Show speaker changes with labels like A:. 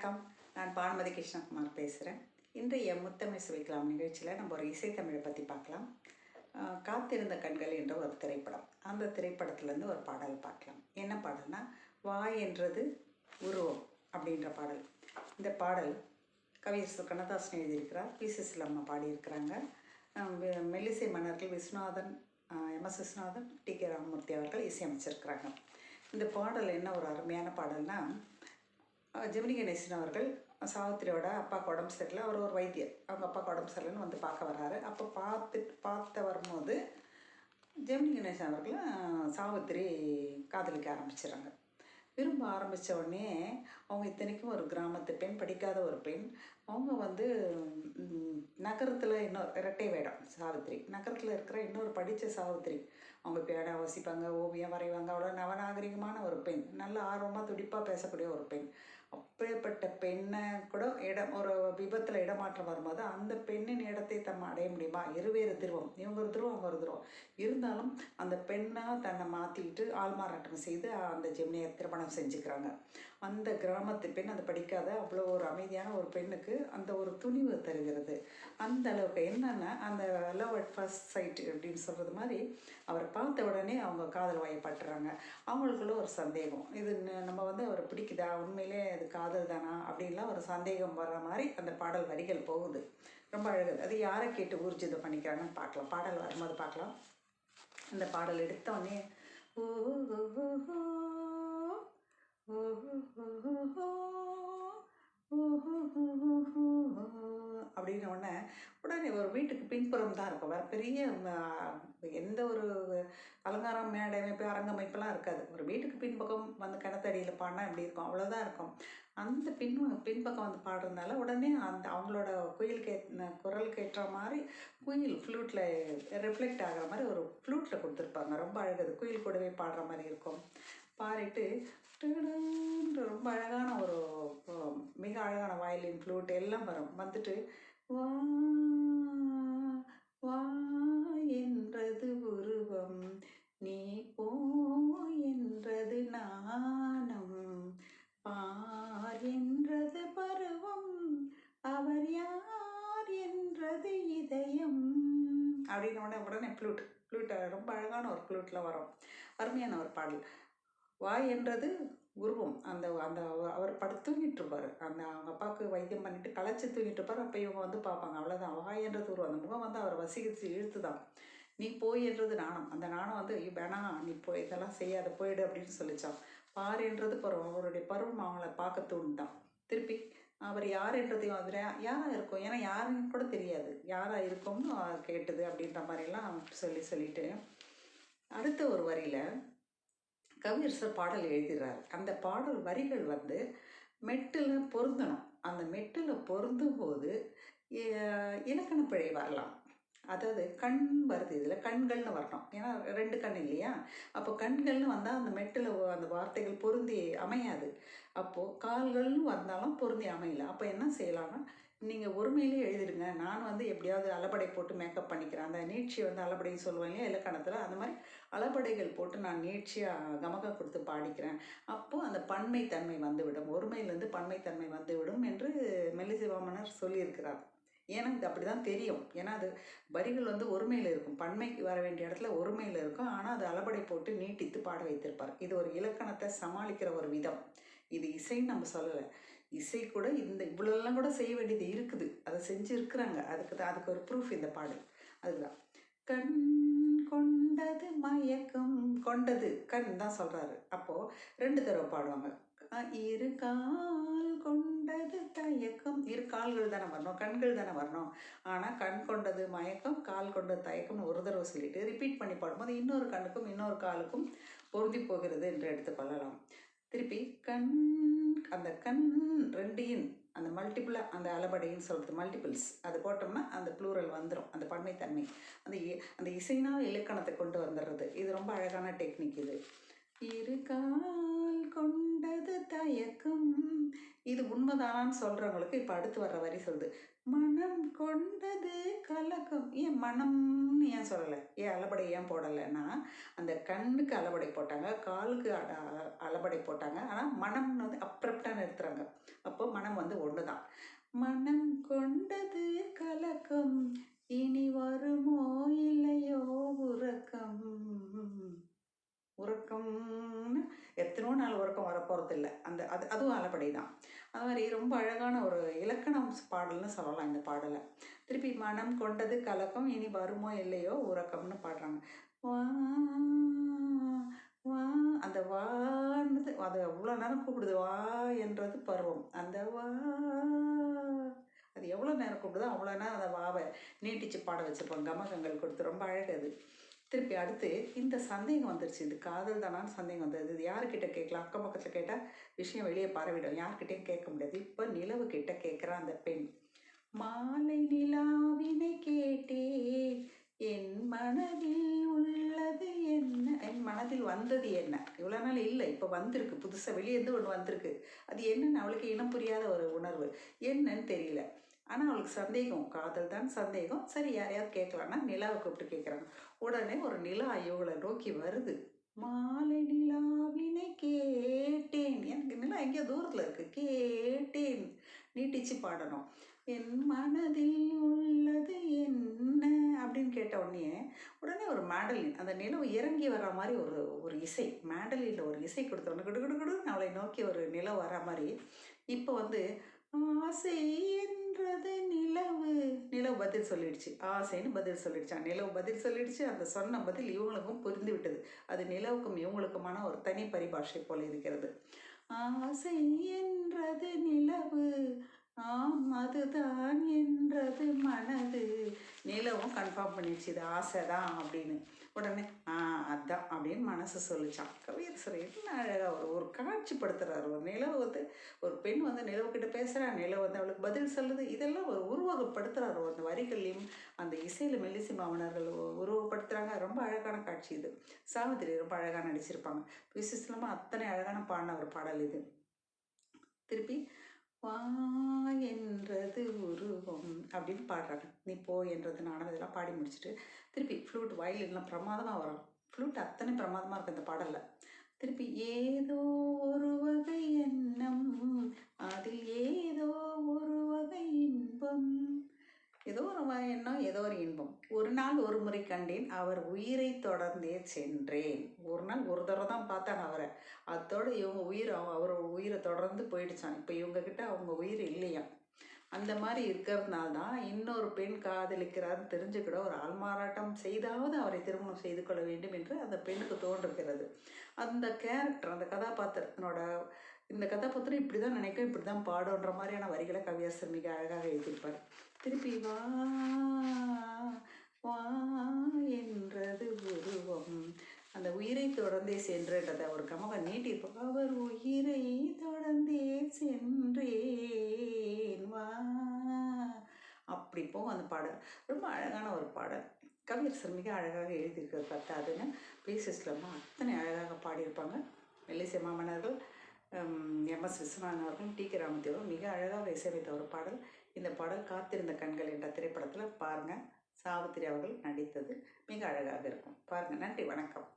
A: வணக்கம். நான் பானுமதி கிருஷ்ணகுமார் பேசுகிறேன். இன்றைய முத்தமிழ் சுவைக்கலாம் நிகழ்ச்சியில் நம்ம ஒரு இசைத்தமிழை பற்றி பார்க்கலாம். காத்திருந்த கண்கள் என்ற ஒரு திரைப்படம். அந்த திரைப்படத்துலேருந்து ஒரு பாடல் பார்க்கலாம். என்ன பாடல்னா, வா என்றது உருவம் அப்படின்ற பாடல். இந்த பாடல் கவியரசர் கண்ணதாசன் எழுதியிருக்கிறார். பி.சி. சிலம்மா பாடியிருக்கிறாங்க. மெல்லிசை மன்னர்கள் விஸ்வநாதன், எம்.எஸ். விஸ்வநாதன், டி.கே. ராமமூர்த்தி அவர்கள் இசையமைச்சிருக்கிறாங்க. இந்த பாடல் என்ன ஒரு அருமையான பாடல்னா, ஜெமினி கணேசன் அவர்கள் சாவித்திரியோட அப்பாவுக்கு உடம்பு சரியில்லை. அவர் ஒரு வைத்தியர். அவங்க அப்பாவுக்கு உடம்பு சரியில்லைன்னு வந்து பார்க்க வர்றாரு. அப்போ பார்த்த வரும்போது ஜெமினி கணேசன் அவர்கள் சாவித்திரி காதலிக்க ஆரம்பிச்சிடுறாங்க. விரும்ப ஆரம்பித்த உடனே அவங்க இத்தனைக்கும் ஒரு கிராமத்து பெண், படிக்காத ஒரு பெண். அவங்க வந்து நகரத்தில் இன்னொரு இரட்டை வேடம் சாவித்திரி, நகரத்தில் இருக்கிற இன்னொரு படித்த சாவித்திரி. அவங்க பேடா வாசிப்பாங்க, ஓவியம் வரைவாங்க. அவ்வளோ நவநாகரிகமான ஒரு பெண், நல்ல ஆர்வமாக துடிப்பாக பேசக்கூடிய ஒரு பெண். அப்பேற்பட்ட பெண்ணை கூட ஒரு விபத்தில் இடமாற்றம் வரும்போது அந்த பெண்ணின் இடத்தை தம்ம அடைய முடியுமா? இருவேறு துருவம், இவங்க ஒரு துருவம் அவங்க ஒரு துருவம் இருந்தாலும் அந்த பெண்ணாக தன்னை மாற்றிக்கிட்டு ஆள்மாறாட்டம் செய்து அந்த ஜெமினியை திருமணம் செஞ்சுக்கிறாங்க. அந்த கிராமத்து பெண், அந்த படிக்காத அவ்வளோ ஒரு அமைதியான ஒரு பெண்ணுக்கு அந்த ஒரு துணிவு தருகிறது. அந்த அளவுக்கு என்னென்னா, அந்த லவ் அட் ஃபர்ஸ்ட் சைட் அப்படின்னு சொல்கிறது மாதிரி அவரை பார்த்த உடனே அவங்க காதல் வயப்பட்டுறாங்க. அவங்களுக்குள்ள ஒரு சந்தேகம், இது நம்ம வந்து அவரை பிடிக்குதா, உண்மையிலே அது காதல் தானா அப்படின்லாம் ஒரு சந்தேகம் வர்ற மாதிரி அந்த பாடல் வரிகள் போகுது. ரொம்ப அழகு. அது யாரை கேட்டு ஊர்ஜிதம் பண்ணிக்கிறாங்கன்னு பார்க்கலாம். பாடல் வரும்போது பார்க்கலாம். அந்த பாடல் எடுத்தோடனே அப்படின்னு உடனே ஒரு வீட்டுக்கு பின்புறம் தான் இருக்கும். வேறு பெரிய எந்த ஒரு அலங்காரம், மேடை அமைப்பு, அரங்கமைப்பெல்லாம் இருக்காது. ஒரு வீட்டுக்கு பின்பக்கம் வந்து கிணத்தடியில் பாடினா எப்படி இருக்கும், அவ்வளோதான் இருக்கும். அந்த பின்பக்கம் வந்து பாடுறதுனால உடனே அவங்களோட குரலுக்கு ஏற்ற மாதிரி குயில் ஃப்ளூட்டில் ரிஃப்ளெக்ட் ஆகிற மாதிரி ஒரு ஃப்ளூட்டில் கொடுத்துருப்பாங்க. ரொம்ப அழகு. குயில் கூடவே பாடுற மாதிரி இருக்கும். பாடிட்டு ரொம்ப அழகான ஒரு மிக அழகான வயலின், ஃப்ளூட் எல்லாம் வந்துட்டு வா வா என்றது உருவம், நீ போ என்றது நாணம், பார் என்றது பருவம், அவர் யார் என்றது இதயம் அப்படின்னு உடனே ஃப்ளூட் ரொம்ப அழகான ஒரு ஃப்ளூட்டில் வரும். அருமையான ஒரு பாடல். வா என்றது உருவம். அந்த அவர் தூங்கிட்டு இருப்பார். அவங்க அப்பாவுக்கு வைத்தியம் பண்ணிட்டு களைச்சி தூங்கிட்டு இருப்பார். அப்போ இவங்க வந்து பார்ப்பாங்க. அவ்வளோதான். வா என்றது உருவம். அந்த முகம் வந்து அவரை வசீகரித்து இழுத்து தான். நீ போய் என்றது நாணம். அந்த நாணம் வந்து வேணாம், நீ போய் இதெல்லாம் செய்யாத, போயிடு அப்படின்னு சொல்லிச்சான். பார் என்றது பருவம். அவருடைய பருவம் அவங்கள பார்க்க தூண்டுதான். திருப்பி அவர் யார் என்றதையும் அதில் யாராக இருக்கும், ஏன்னா யாருன்னு கூட தெரியாது, யாராக இருக்கும்னு கேட்டது அப்படின்ற மாதிரிலாம் சொல்லிட்டு அடுத்த ஒரு வரியில் கவியரசர் பாடல் எழுதுகிறார். அந்த பாடல் வரிகள் வந்து மெட்டில் பொருந்தணும். அந்த மெட்டில் பொருந்தும் போது இலக்கண பிழை வரலாம். அதாவது கண் வருது, இதில் கண்கள்னு வரணும். ஏன்னா 2 கண் இல்லையா? அப்போ கண்கள்னு வந்தால் அந்த மெட்டில் அந்த வார்த்தைகள் பொருந்தி அமையாது. அப்போது கால்கள்னு வந்தாலும் பொருந்தி அமையல. அப்போ என்ன செய்யலாம்னா, நீங்கள் ஒருமையிலே எழுதிடுங்க. நான் வந்து எப்படியாவது அளபடை போட்டு மேக்கப் பண்ணிக்கிறேன். அந்த நீட்சியை வந்து அளபடைன்னு சொல்லுவாங்க இலக்கணத்தில். அந்த மாதிரி அளபடைகள் போட்டு நான் நீட்சியாக கமகம் கொடுத்து பாடிக்கிறேன். அப்போது அந்த பன்மைத்தன்மை வந்துவிடும், ஒருமையிலேருந்து பன்மைத்தன்மை வந்துவிடும் என்று மெல்லிசை மாமன்னர் சொல்லியிருக்கிறார். ஏன்னா இது அப்படி தான் தெரியும். ஏன்னா அது வரிகள் வந்து ஒருமையில் இருக்கும், பன்மைக்கு வர வேண்டிய இடத்துல ஒருமையில் இருக்கும். ஆனால் அது அளபடை போட்டு நீட்டித்து பாட வைத்திருப்பார். இது ஒரு இலக்கணத்தை சமாளிக்கிற ஒரு விதம். இது இசைன்னு நம்ம சொல்லலை. இசை கூட இவ்வளோலாம் கூட செய்ய வேண்டியது இருக்குது. அதை செஞ்சு இருக்கிறாங்க. அதுக்கு ஒரு ப்ரூஃப் இந்த பாடல். அதுதான் கண் கொண்டது மயக்கம், கொண்டது கண் தான் சொல்கிறாரு. அப்போது 2 தடவை பாடுவாங்க. இரு கால் கொண்டது தயக்கம். இரு கால்கள் தானே வரணும், கண்கள் தானே வரணும். ஆனால் கண் கொண்டது மயக்கம், கால் கொண்டது தயக்கம்னு ஒரு தடவை சொல்லிட்டு ரிப்பீட் பண்ணி பாடும்போது இன்னொரு கண்ணுக்கும் இன்னொரு காலுக்கும் பொருந்தி போகிறது என்று எடுத்துக்கொள்ளலாம். திருப்பி அந்த கண் 2 அந்த மல்டிபிளாக அந்த அளபடைன்னு சொல்கிறது மல்டிபிள்ஸ், அது போட்டோம்னா அந்த ப்ளூரல் வந்துடும். அந்த பன்மைத்தன்மை அந்த இசைனால் இலக்கணத்தை கொண்டு வந்துடுறது. இது ரொம்ப அழகான டெக்னிக். இது இரு கால் கொண்டது தயக்கம், இது உண்மைதானான்னு சொல்கிறவங்களுக்கு இப்போ அடுத்து வர்ற வரி சொல்லுது, மனம் கொண்டது கலக்கம். ஏன் மனம்னு ஏன் சொல்லலை, ஏன் அளபடை ஏன் போடலைன்னா, அந்த கண்ணுக்கு அளபடை போட்டாங்க, காலுக்கு அளபடை போட்டாங்க. ஆனால் மனம்னு வந்து அப்ரப்டாக நிறுத்துறாங்க. அப்போது மனம் வந்து ஒன்று தான். மனம் கொண்டது கலக்கம், இனி வருமோ இல்லையோ உறக்கம். உறக்கம்னு எத்தனோ நாள் உறக்கம் வரப்போகிறதில்ல. அதுவும் அலப்படை தான். அது மாதிரி ரொம்ப அழகான ஒரு இலக்கணம் பாடல்னு சொல்லலாம் இந்த பாடலை. திருப்பி மனம் கொண்டது கலக்கம், இனி வருமோ இல்லையோ உறக்கம்னு பாடுறாங்க. வா வா அந்த வான்றது அது அவ்வளோ நேரம் கூப்பிடுது. வா என்றது பருவம். அந்த வா அது எவ்வளோ நேரம் கூப்பிடுதோ அவ்வளோ நேரம் அந்த வாவை நீட்டிச்சு பாட வச்சுருப்பாங்க. கமகங்கள் கொடுத்து ரொம்ப அழகு அது. திருப்பி அடுத்து இந்த சந்தேகம் வந்துருச்சு. இது காதல் தானான்னு சந்தேகம் வந்தது. இது யாருக்கிட்ட கேட்கலாம்? அக்கம் பக்கத்தில் கேட்டால் விஷயம் வெளியே பரவிடும். யார்கிட்டையும் கேட்க முடியாது. இப்போ நிலவு கிட்ட கேட்குறா அந்த பெண். மாலை நிலாவினை கேட்டே என் மனதில் உள்ளது என்ன, என் மனதில் வந்தது என்ன. இவ்வளோ நாள் இல்லை, இப்போ வந்திருக்கு, புதுசாக வெளியேருந்து ஒன்று வந்திருக்கு. அது என்னன்னு அவளுக்கு இனம் புரியாத ஒரு உணர்வு, என்னன்னு தெரியல. ஆனால் அவளுக்கு சந்தேகம், காதல் தான் சந்தேகம். சரி யாரையாவது கேட்கலான்னா நிலாவை கூப்பிட்டு கேட்குறாங்க. உடனே ஒரு நிலா இவளை நோக்கி வருது. மாலை நிலாவினை கேட்டேன், எனக்கு நிலா எங்கேயோ தூரத்தில் இருக்குது, கேட்டேன் நீட்டிச்சு பாடணும். என் மனதில் உள்ளது என்ன அப்படின்னு கேட்ட உடனே ஒரு மேடலின், அந்த நிலவு இறங்கி வர்ற மாதிரி ஒரு ஒரு இசை, மேடலில் ஒரு இசை கொடுத்தோன்னு கிடுகிடுகிடுன்னு அவளை நோக்கி ஒரு நிலவு வர மாதிரி. இப்போ வந்து ஆசை என்றது நிலவு, நிலவு பதில் சொல்லிடுச்சு. ஆசைன்னு பதில் சொல்லிடுச்சான். நிலவு பதில் சொல்லிடுச்சு. அந்த சொன்ன பதில் இவங்களுக்கும் புரிந்து விட்டது. அது நிலவுக்கும் இவங்களுக்குமான ஒரு தனி பரிபாஷை போல இருக்கிறது. ஆசை என்றது நிலவு, ஆம் அதுதான் என்றது மனது. நிலவும் கன்ஃபார்ம் பண்ணிடுச்சு இது ஆசை தான் அப்படின்னு. உடனே அதான் அப்படின்னு மனசு சொல்லிச்சான். கவியரசர் என்ன அழகாக ஒரு காட்சிப்படுத்துகிறார். ஒரு நிலவு வந்து, ஒரு பெண் வந்து நிலவுக்கிட்ட பேசுகிறா, நிலவு வந்து அவளுக்கு பதில் சொல்லுது. இதெல்லாம் ஒரு உருவகப்படுத்துகிறார். அந்த வரிகள்லையும் அந்த இசையில் மெல்லிசை மாமனர்கள் உருவப்படுத்துகிறாங்க. ரொம்ப அழகான காட்சி இது. சாவித்திரி ரொம்ப அழகாக நடிச்சிருப்பாங்க. விசிஸ்லமாக அத்தனை அழகான பாடின ஒரு பாடல் இது. திருப்பி வா என்றது உருவம் அப்படின்னு பாடுறாங்க. நீ போ என்றது நானும் இதெல்லாம் பாடி முடிச்சுட்டு திருப்பி ஃப்ளூட் வயலின்லாம் பிரமாதமாக வரும். ஃப்ளூட் அத்தனை பிரமாதமாக இருக்கும் இந்த பாடலில். திருப்பி ஏதோ ஒரு வகை எண்ணம், அதில் ஏதோ ஒரு வகை இன்பம், ஏதோ ஒரு எண்ணம் ஏதோ ஒரு இன்பம். ஒரு நாள் ஒரு முறை கண்டேன், அவர் உயிரை தொடர்ந்தே சென்றேன். ஒரு நாள் ஒரு தடவை தான் பார்த்தாங்க அவரை. அதோட இவங்க உயிர் அவரோட உயிரை தொடர்ந்து போயிடுச்சான். இப்போ இவங்கக்கிட்ட அவங்க உயிர் இல்லையா. அந்த மாதிரி இருக்கிறதுனால தான் இன்னொரு பெண் காதலிக்கிறார்னு தெரிஞ்சுக்கிட ஒரு ஆள்மாறாட்டம் செய்தாவது அவரை திருமணம் செய்து கொள்ள வேண்டும் என்று அந்த பெண்ணுக்கு தோன்றுகிறது. அந்த கேரக்டர், அந்த கதாபாத்திரத்தினோட, இந்த கதாபாத்திரம் இப்படி தான் நினைக்கும், இப்படி தான் பாடுன்ற மாதிரியான வரிகளை கவியரசர் மிக அழகாக எழுதியிருப்பார். திருப்பி வா வா என்றது உருவம், அந்த உயிரை தொடர்ந்தே சென்றதை ஒரு கமகம் நீட்டியிருப்பாங்க. அவர் உயிரை தொடர்ந்தே சென்றேன் வா, அப்படி போகும் அந்த பாடல். ரொம்ப அழகான ஒரு பாடல். கவியரசர் மிக அழகாக எழுதியிருக்கிறது பத்தாதுன்னு பேசிஸ்லமா அத்தனை அழகாக பாடியிருப்பாங்க. மெல்லிசை மாமனர்கள் எம்எஸ் விஸ்வநாதன் அவர்கள், டி.கே. ராமதேவரும் மிக அழகாக இசையமைத்த ஒரு பாடல். இந்த பாடல் காத்திருந்த கண்கள் என்ற திரைப்படத்தில் பாருங்கள். சாவித்திரி அவர்கள் நடித்தது மிக அழகாக இருக்கும். பாருங்கள். நன்றி, வணக்கம்.